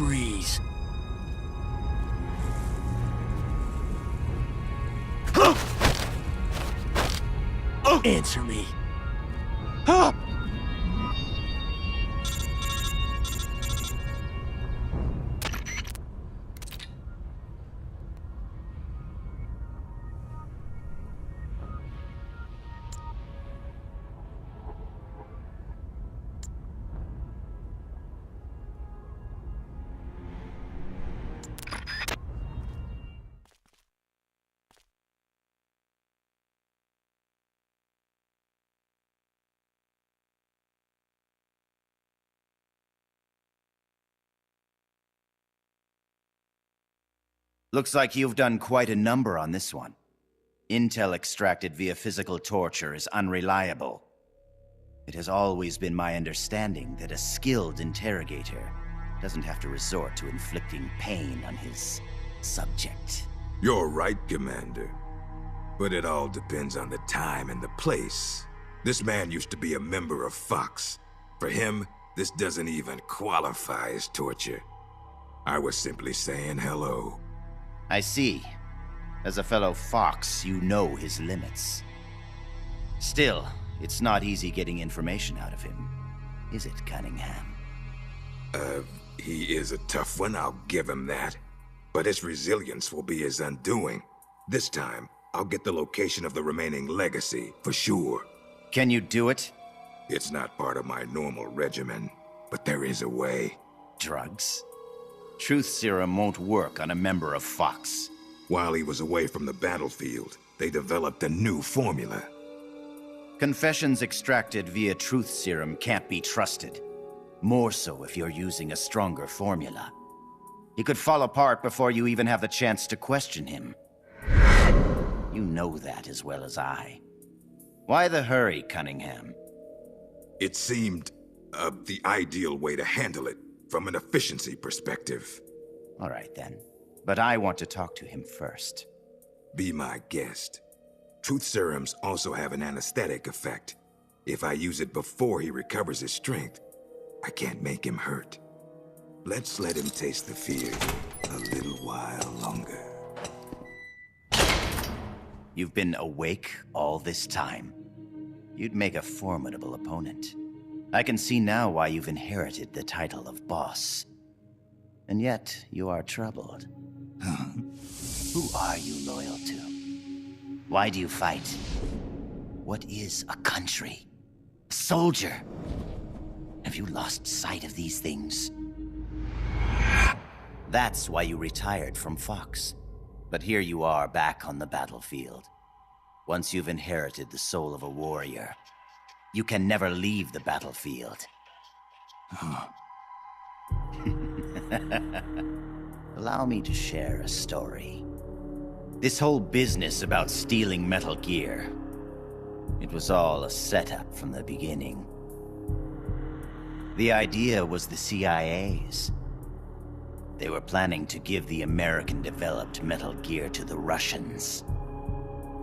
freeze. Answer me. Looks like you've done quite a number on this one. Intel extracted via physical torture is unreliable. It has always been my understanding that a skilled interrogator doesn't have to resort to inflicting pain on his subject. You're right, Commander. But it all depends on the time and the place. This man used to be a member of Fox. For him, this doesn't even qualify as torture. I was simply saying hello. I see. As a fellow Fox, you know his limits. Still, it's not easy getting information out of him, is it, Cunningham? He is a tough one, I'll give him that. But his resilience will be his undoing. This time, I'll get the location of the remaining legacy, for sure. Can you do it? It's not part of my normal regimen, but there is a way. Drugs? Truth serum won't work on a member of Fox. While he was away from the battlefield, they developed a new formula. Confessions extracted via truth serum can't be trusted. More so if you're using a stronger formula. He could fall apart before you even have the chance to question him. You know that as well as I. Why the hurry, Cunningham? It seemed the ideal way to handle it, from an efficiency perspective. All right then. But I want to talk to him first. Be my guest. Truth serums also have an anesthetic effect. If I use it before he recovers his strength, I can't make him hurt. Let's let him taste the fear a little while longer. You've been awake all this time. You'd make a formidable opponent. I can see now why you've inherited the title of boss. And yet, you are troubled. Who are you loyal to? Why do you fight? What is a country? A soldier? Have you lost sight of these things? That's why you retired from Fox. But here you are back on the battlefield. Once you've inherited the soul of a warrior, you can never leave the battlefield. Allow me to share a story. This whole business about stealing Metal Gear, it was all a setup from the beginning. The idea was the CIA's. They were planning to give the American-developed Metal Gear to the Russians,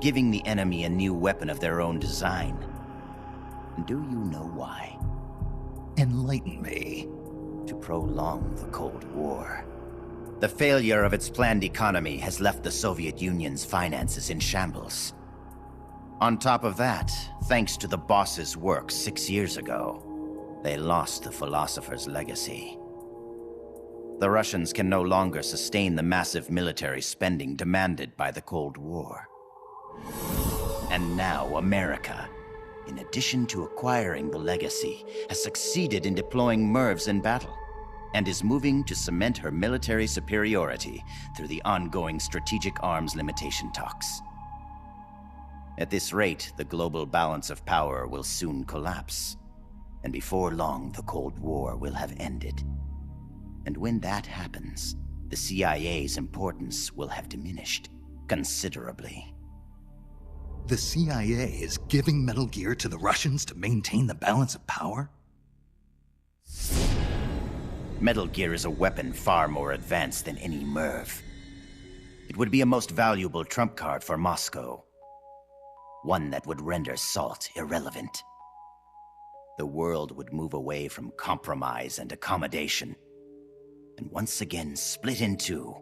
giving the enemy a new weapon of their own design. Do you know why? Enlighten me. To prolong the Cold War. The failure of its planned economy has left the Soviet Union's finances in shambles. On top of that, thanks to the boss's work 6 years ago, they lost the philosopher's legacy. The Russians can no longer sustain the massive military spending demanded by the Cold War. And now America, in addition to acquiring the legacy, has succeeded in deploying MIRVs in battle, and is moving to cement her military superiority through the ongoing strategic arms limitation talks. At this rate, the global balance of power will soon collapse, and before long the Cold War will have ended. And when that happens, the CIA's importance will have diminished considerably. The CIA is giving Metal Gear to the Russians to maintain the balance of power? Metal Gear is a weapon far more advanced than any MIRV. It would be a most valuable trump card for Moscow. One that would render SALT irrelevant. The world would move away from compromise and accommodation. and once again split in two,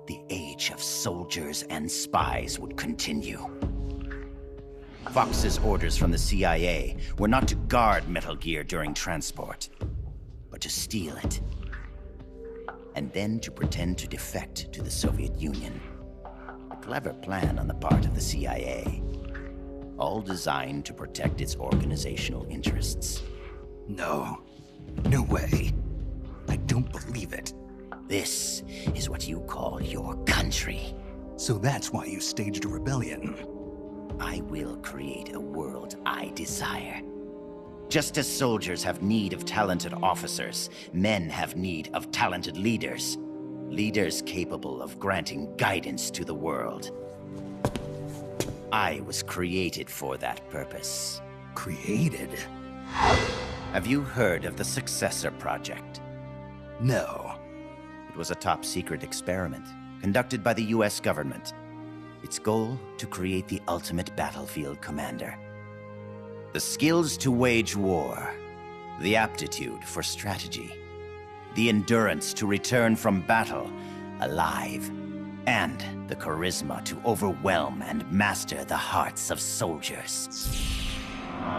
the age of soldiers and spies would continue. Fox's orders from the CIA were not to guard Metal Gear during transport, but to steal it, and then to pretend to defect to the Soviet Union. A clever plan on the part of the CIA, all designed to protect its organizational interests. No. No way. I don't believe it. This is what you call your country. So that's why you staged a rebellion. I will create a world I desire. Just as soldiers have need of talented officers, men have need of talented leaders. Leaders capable of granting guidance to the world. I was created for that purpose. Created? Have you heard of the Successor Project? No. It was a top-secret experiment conducted by the US government. Its goal, to create the ultimate battlefield commander. The skills to wage war, the aptitude for strategy, the endurance to return from battle alive, and the charisma to overwhelm and master the hearts of soldiers.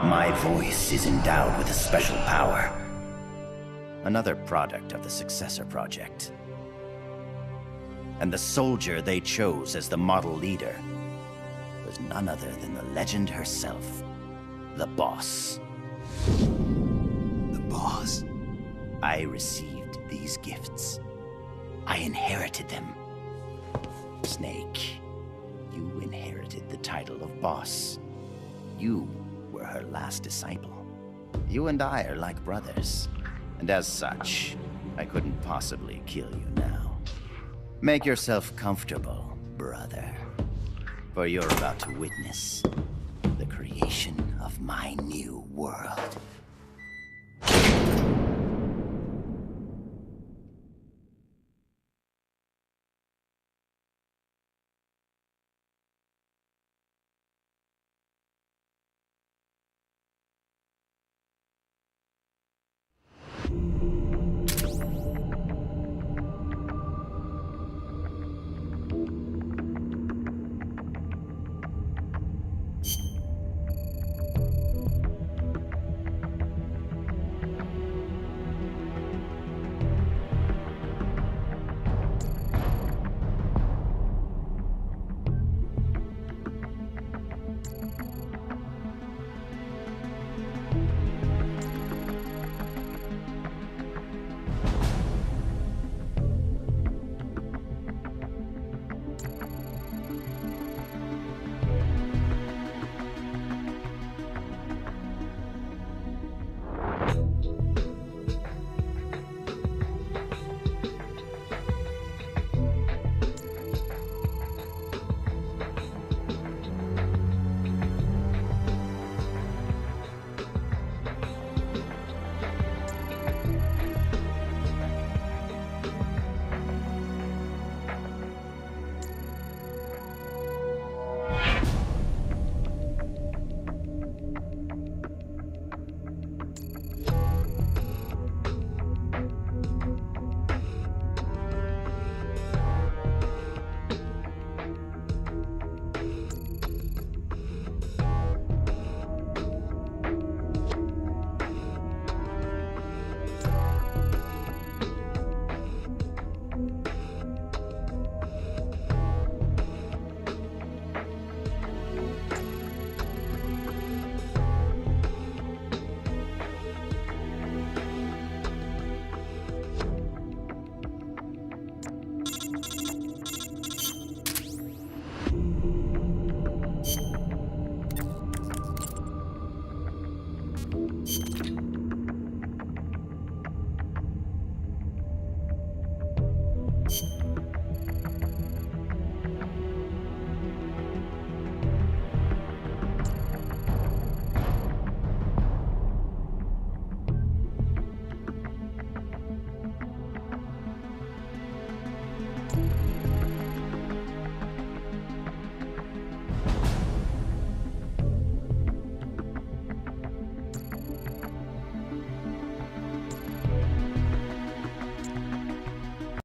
My voice is endowed with a special power. Another product of the Successor Project. And the soldier they chose as the model leader was none other than the legend herself, the Boss. The Boss? I received these gifts. I inherited them. Snake, you inherited the title of Boss. You were her last disciple. You and I are like brothers, and as such, I couldn't possibly kill you now. Make yourself comfortable, brother, for you're about to witness the creation of my new world.